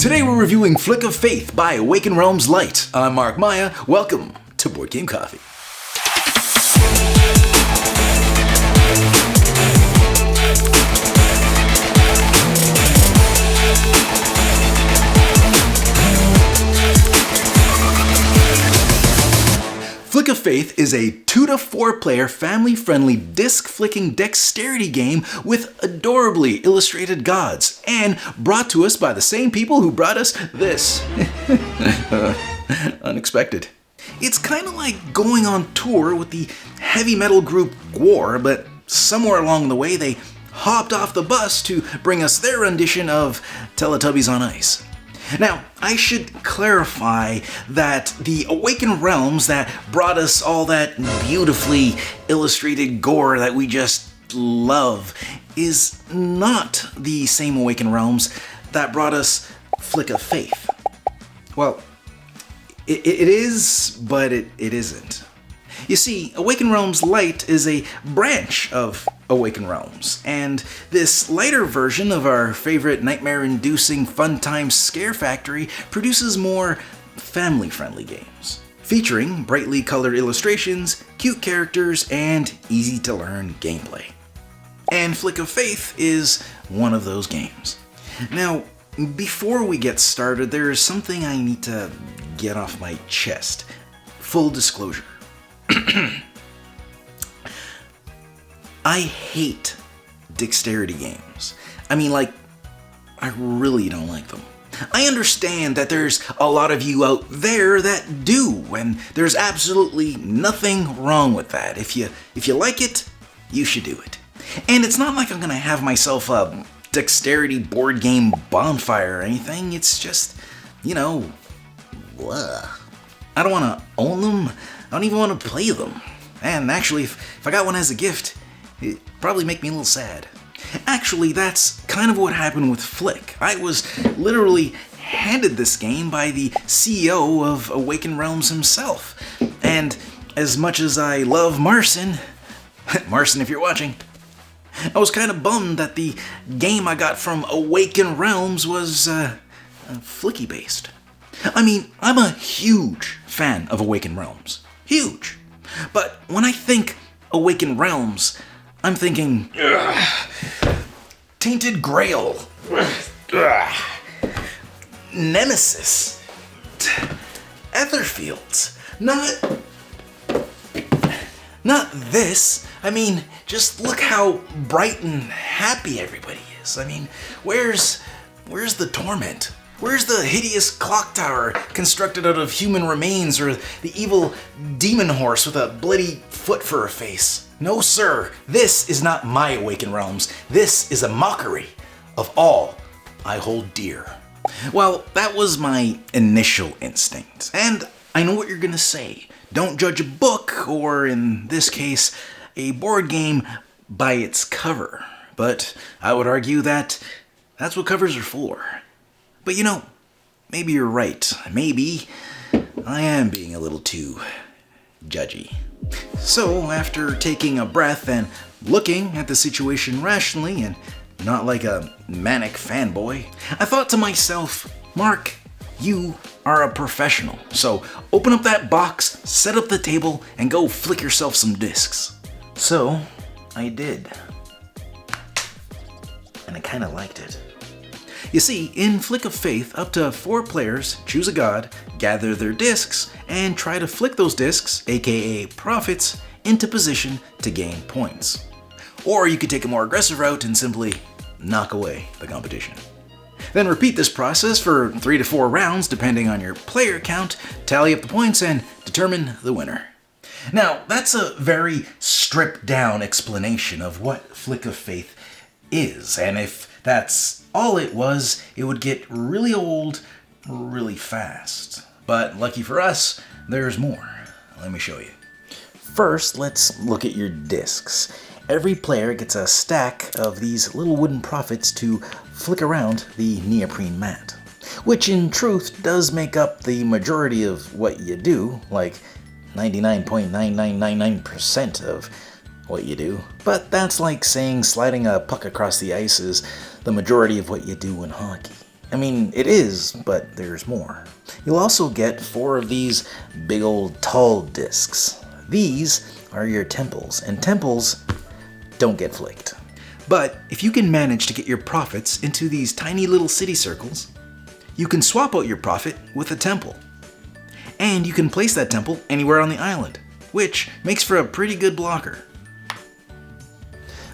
Today we're reviewing Flick of Faith by Awaken Realms Lite. I'm Mark Maya. Welcome to Board Game Coffee. Flick of Faith is a 2 to 4 player family-friendly disc-flicking dexterity game with adorably illustrated gods, and brought to us by the same people who brought us this. Unexpected. It's kind of like going on tour with the heavy metal group Gwar, but somewhere along the way they hopped off the bus to bring us their rendition of Teletubbies on Ice. Now, I should clarify that the Awaken Realms that brought us all that beautifully illustrated gore that we just love is not the same Awaken Realms that brought us Flick of Faith. Well, it is, but it isn't. You see, Awaken Realms Lite is a branch of Awaken Realms, and this lighter version of our favorite nightmare-inducing fun-time Scare Factory produces more family-friendly games, featuring brightly colored illustrations, cute characters, and easy-to-learn gameplay. And Flick of Faith is one of those games. Now, before we get started, there is something I need to get off my chest. Full disclosure. I hate dexterity games. I mean, I really don't like them. I understand that there's a lot of you out there that do, and there's absolutely nothing wrong with that. If you like it, you should do it. And it's not like I'm gonna have myself a dexterity board game bonfire or anything. It's just, blah. I don't want to own them. I don't even want to play them. And actually, if I got one as a gift, it'd probably make me a little sad. Actually, that's kind of what happened with Flick. I was literally handed this game by the CEO of Awaken Realms himself. And as much as I love Marcin, Marcin if you're watching, I was kind of bummed that the game I got from Awaken Realms was Flicky based. I mean, I'm a huge fan of Awaken Realms. Huge. But when I think Awaken Realms, I'm thinking Tainted Grail, Nemesis, Etherfields. Not this. I mean, just look how bright and happy everybody is. I mean, where's the torment? Where's the hideous clock tower constructed out of human remains, or the evil demon horse with a bloody foot for a face? No, sir, this is not my Awaken Realms. This is a mockery of all I hold dear. Well, that was my initial instinct, and I know what you're gonna say. Don't judge a book, or in this case, a board game, by its cover. But I would argue that that's what covers are for. But maybe you're right. Maybe I am being a little too judgy. So, after taking a breath and looking at the situation rationally and not like a manic fanboy, I thought to myself, Mark, you are a professional. So open up that box, set up the table, and go flick yourself some discs. So I did. And I kind of liked it. You see, in Flick of Faith, up to 4 players choose a god, gather their discs, and try to flick those discs, aka profits, into position to gain points. Or you could take a more aggressive route and simply knock away the competition. Then repeat this process for 3 to 4 rounds depending on your player count, tally up the points, and determine the winner. Now, that's a very stripped down explanation of what Flick of Faith is, and if that's all it was, it would get really old really fast. But lucky for us, there's more. Let me show you. First, let's look at your discs. Every player gets a stack of these little wooden profits to flick around the neoprene mat, which in truth does make up the majority of what you do, like 99.9999% of what you do. But that's like saying sliding a puck across the ice is the majority of what you do in hockey. I mean, it is, but there's more. You'll also get 4 of these big old tall discs. These are your temples, and temples don't get flicked. But if you can manage to get your profits into these tiny little city circles, you can swap out your profit with a temple. And you can place that temple anywhere on the island, which makes for a pretty good blocker.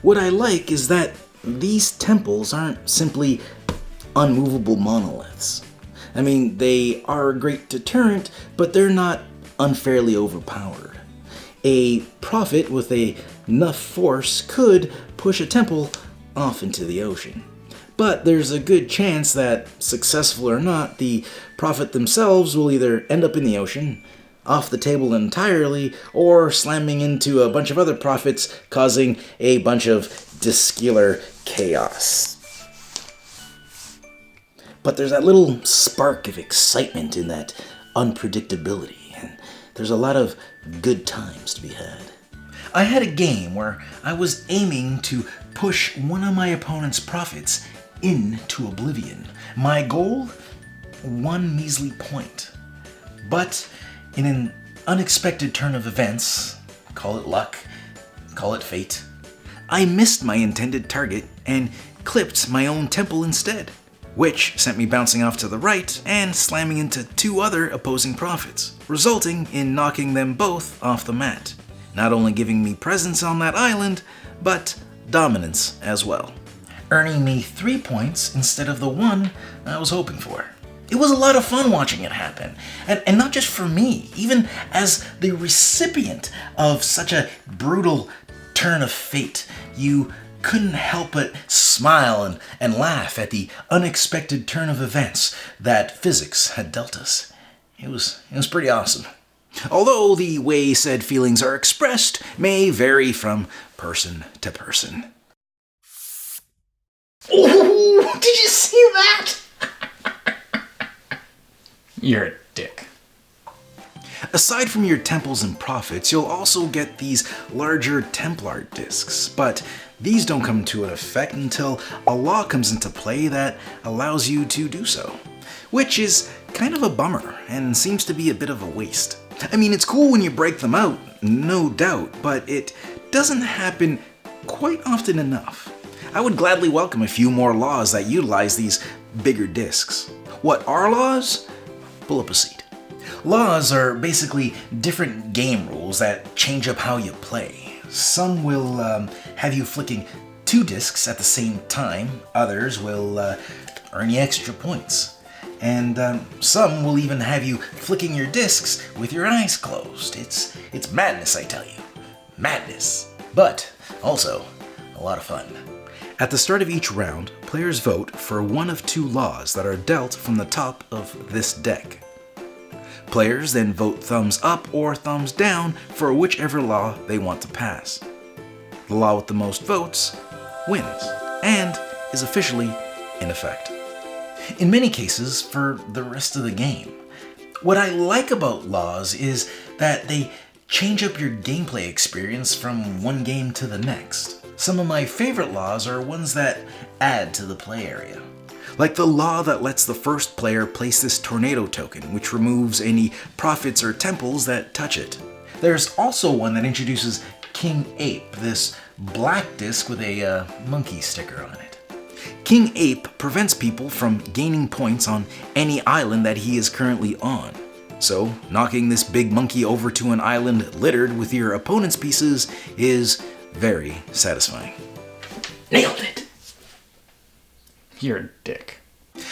What I like is that these temples aren't simply unmovable monoliths. I mean, they are a great deterrent, but they're not unfairly overpowered. A prophet with enough force could push a temple off into the ocean. But there's a good chance that, successful or not, the prophet themselves will either end up in the ocean, off the table entirely, or slamming into a bunch of other prophets, causing a bunch of discular chaos. But there's that little spark of excitement in that unpredictability, and there's a lot of good times to be had. I had a game where I was aiming to push one of my opponent's prophets into oblivion. My goal? 1 measly point. But in an unexpected turn of events, call it luck, call it fate, I missed my intended target and clipped my own temple instead, which sent me bouncing off to the right and slamming into 2 other opposing prophets, resulting in knocking them both off the mat, not only giving me presence on that island, but dominance as well, earning me 3 points instead of the 1 I was hoping for. It was a lot of fun watching it happen, and not just for me, even as the recipient of such a brutal turn of fate, you couldn't help but smile and laugh at the unexpected turn of events that physics had dealt us. It was pretty awesome. Although the way said feelings are expressed may vary from person to person. Oh, did you see that? You're a dick. Aside from your temples and prophets, you'll also get these larger Templar discs, but these don't come to an effect until a law comes into play that allows you to do so, which is kind of a bummer and seems to be a bit of a waste. I mean, it's cool when you break them out, no doubt, but it doesn't happen quite often enough. I would gladly welcome a few more laws that utilize these bigger discs. What are laws? Pull up a seat. Laws are basically different game rules that change up how you play. Some will have you flicking 2 discs at the same time, others will earn you extra points. And some will even have you flicking your discs with your eyes closed. It's madness, I tell you. Madness. But also a lot of fun. At the start of each round, players vote for one of 2 laws that are dealt from the top of this deck. Players then vote thumbs up or thumbs down for whichever law they want to pass. The law with the most votes wins and is officially in effect. In many cases, for the rest of the game. What I like about laws is that they change up your gameplay experience from one game to the next. Some of my favorite laws are ones that add to the play area. Like the law that lets the first player place this tornado token, which removes any prophets or temples that touch it. There's also one that introduces King Ape, this black disc with a monkey sticker on it. King Ape prevents people from gaining points on any island that he is currently on. So, knocking this big monkey over to an island littered with your opponent's pieces is very satisfying. Nailed it! You're a dick.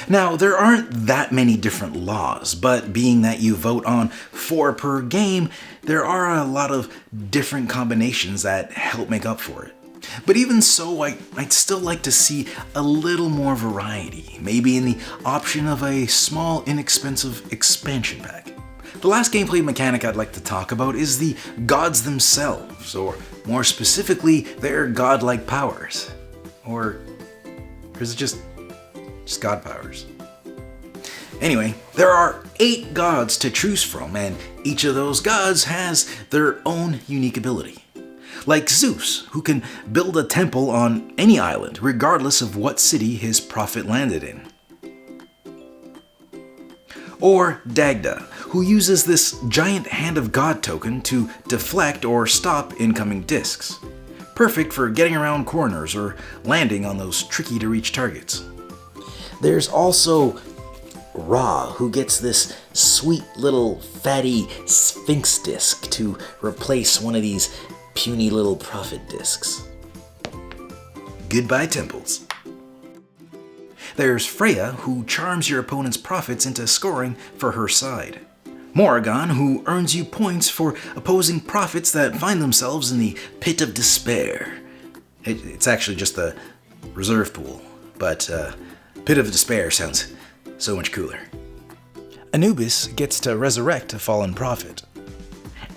Now, there aren't that many different laws, but being that you vote on 4 per game, there are a lot of different combinations that help make up for it. But even so, I'd still like to see a little more variety, maybe in the option of a small, inexpensive expansion pack. The last gameplay mechanic I'd like to talk about is the gods themselves, or more specifically, their godlike powers. Or is it just god powers? Anyway, there are 8 gods to choose from, and each of those gods has their own unique ability. Like Zeus, who can build a temple on any island, regardless of what city his prophet landed in. Or Dagda, who uses this giant Hand of God token to deflect or stop incoming discs. Perfect for getting around corners or landing on those tricky to reach targets. There's also Ra, who gets this sweet little fatty Sphinx disc to replace one of these puny little prophet discs. Goodbye, temples. There's Freya, who charms your opponent's prophets into scoring for her side. Morrigan, who earns you points for opposing prophets that find themselves in the pit of despair. It's actually just the reserve pool, but pit of despair sounds so much cooler. Anubis gets to resurrect a fallen prophet.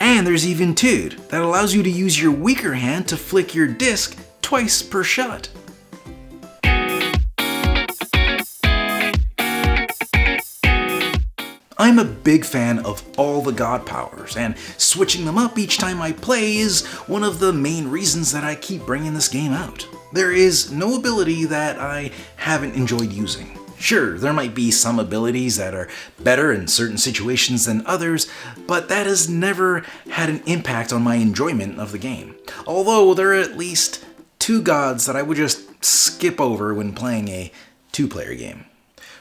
And there's even Tude, that allows you to use your weaker hand to flick your disc twice per shot. I'm a big fan of all the god powers, and switching them up each time I play is one of the main reasons that I keep bringing this game out. There is no ability that I haven't enjoyed using. Sure, there might be some abilities that are better in certain situations than others, but that has never had an impact on my enjoyment of the game. Although there are at least 2 gods that I would just skip over when playing a 2-player game.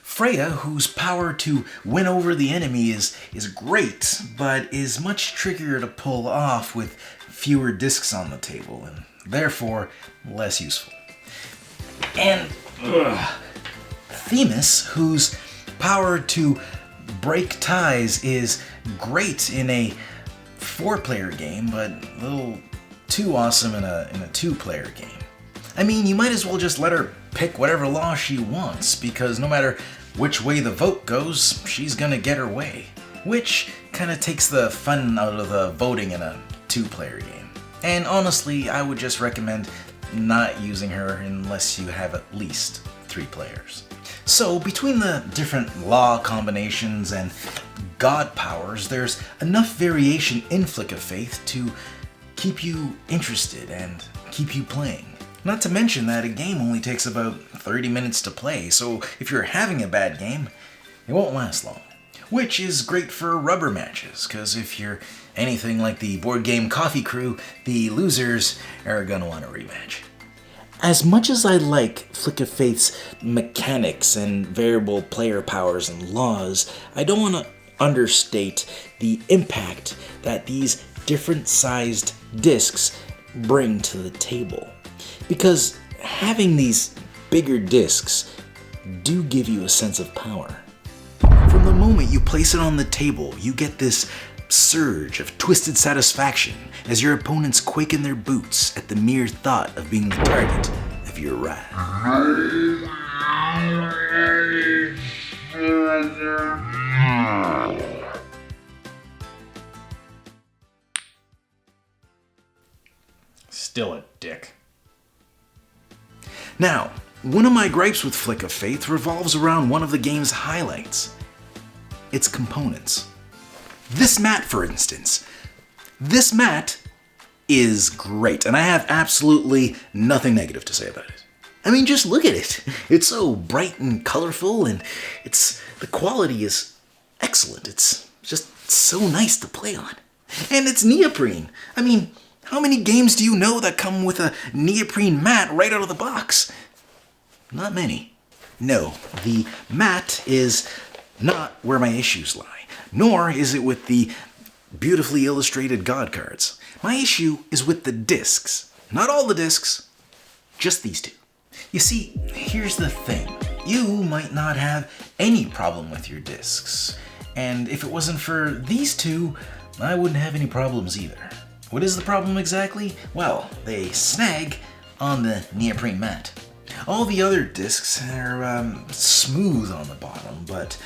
Freya, whose power to win over the enemy is great, but is much trickier to pull off with fewer discs on the table, and therefore less useful. And Themis, whose power to break ties is great in a 4-player game, but a little too awesome in a 2-player game. I mean, you might as well just let her pick whatever law she wants, because no matter which way the vote goes, she's gonna get her way. Which kinda takes the fun out of the voting in a 2-player game. And honestly, I would just recommend not using her unless you have at least 3 players. So, between the different law combinations and god powers, there's enough variation in Flick of Faith to keep you interested and keep you playing. Not to mention that a game only takes about 30 minutes to play, so if you're having a bad game, it won't last long. Which is great for rubber matches, because if you're anything like the board game Coffee Crew, the losers are gonna want a rematch. As much as I like Flick of Faith's mechanics and variable player powers and laws, I don't want to understate the impact that these different sized discs bring to the table. Because having these bigger discs do give you a sense of power. From the moment you place it on the table, you get this surge of twisted satisfaction as your opponents quake in their boots at the mere thought of being the target of your wrath. Still a dick. Now, one of my gripes with Flick of Faith revolves around one of the game's highlights: its components. This mat, for instance. This mat is great, and I have absolutely nothing negative to say about it. I mean, just look at it. It's so bright and colorful, and the quality is excellent. It's just so nice to play on. And it's neoprene. I mean, how many games do you know that come with a neoprene mat right out of the box? Not many. No, the mat is not where my issues lie, nor is it with the beautifully illustrated god cards. My issue is with the discs. Not all the discs, just these 2. You see, here's the thing. You might not have any problem with your discs, and if it wasn't for these 2, I wouldn't have any problems either. What is the problem exactly? Well, they snag on the neoprene mat. All the other discs are smooth on the bottom, but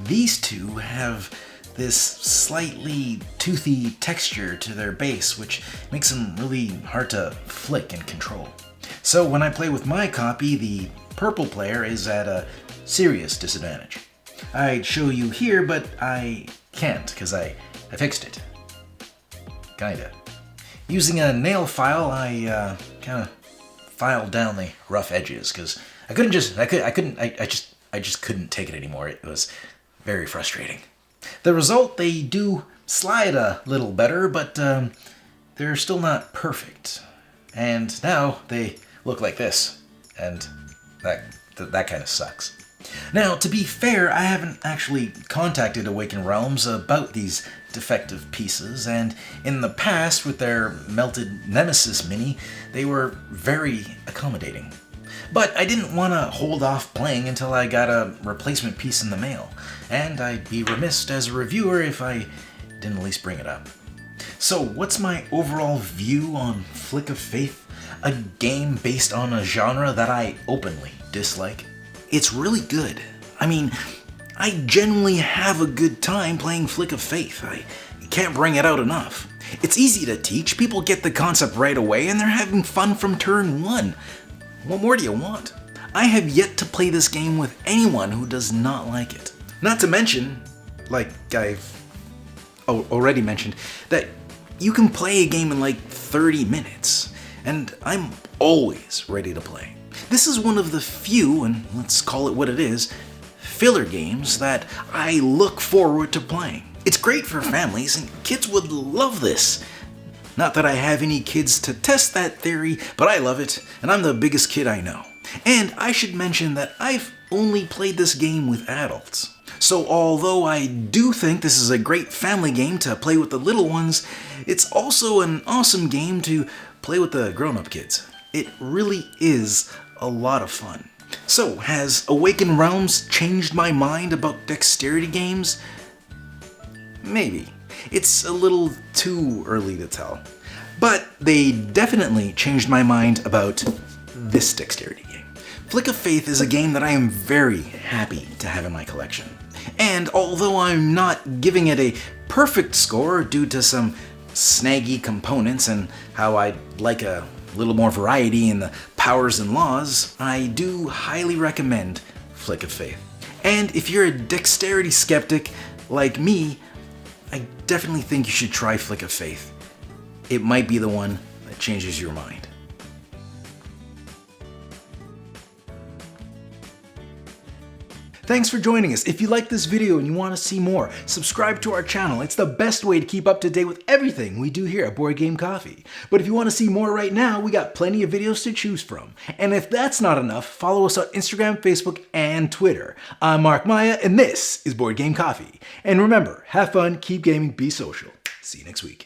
these 2 have this slightly toothy texture to their base, which makes them really hard to flick and control. So when I play with my copy, the purple player is at a serious disadvantage. I'd show you here, but I can't because I fixed it. Kinda. Using a nail file, I kind of filed down the rough edges because I just couldn't take it anymore. It was Very frustrating. The result, they do slide a little better, but they're still not perfect. And now they look like this, and that kind of sucks. Now, to be fair, I haven't actually contacted Awaken Realms about these defective pieces, and in the past, with their Melted Nemesis mini, they were very accommodating. But I didn't want to hold off playing until I got a replacement piece in the mail, and I'd be remiss as a reviewer if I didn't at least bring it up. So, what's my overall view on Flick of Faith, a game based on a genre that I openly dislike? It's really good. I mean, I genuinely have a good time playing Flick of Faith. I can't bring it out enough. It's easy to teach, people get the concept right away, and they're having fun from turn one. What more do you want? I have yet to play this game with anyone who does not like it. Not to mention, like I've already mentioned, that you can play a game in like 30 minutes, and I'm always ready to play. This is one of the few, and let's call it what it is, filler games that I look forward to playing. It's great for families, and kids would love this. Not that I have any kids to test that theory, but I love it, and I'm the biggest kid I know. And I should mention that I've only played this game with adults. So although I do think this is a great family game to play with the little ones, it's also an awesome game to play with the grown-up kids. It really is a lot of fun. So, has Awaken Realms changed my mind about dexterity games? Maybe. It's a little too early to tell. But they definitely changed my mind about this dexterity game. Flick of Faith is a game that I am very happy to have in my collection. And although I'm not giving it a perfect score due to some snaggy components and how I'd like a little more variety in the powers and laws, I do highly recommend Flick of Faith. And if you're a dexterity skeptic like me, I definitely think you should try Flick of Faith. It might be the one that changes your mind. Thanks for joining us. If you like this video and you want to see more, subscribe to our channel. It's the best way to keep up to date with everything we do here at Board Game Coffee. But if you want to see more right now, we got plenty of videos to choose from. And if that's not enough, follow us on Instagram, Facebook, and Twitter. I'm Mark Maya, and this is Board Game Coffee. And remember, have fun, keep gaming, be social. See you next week.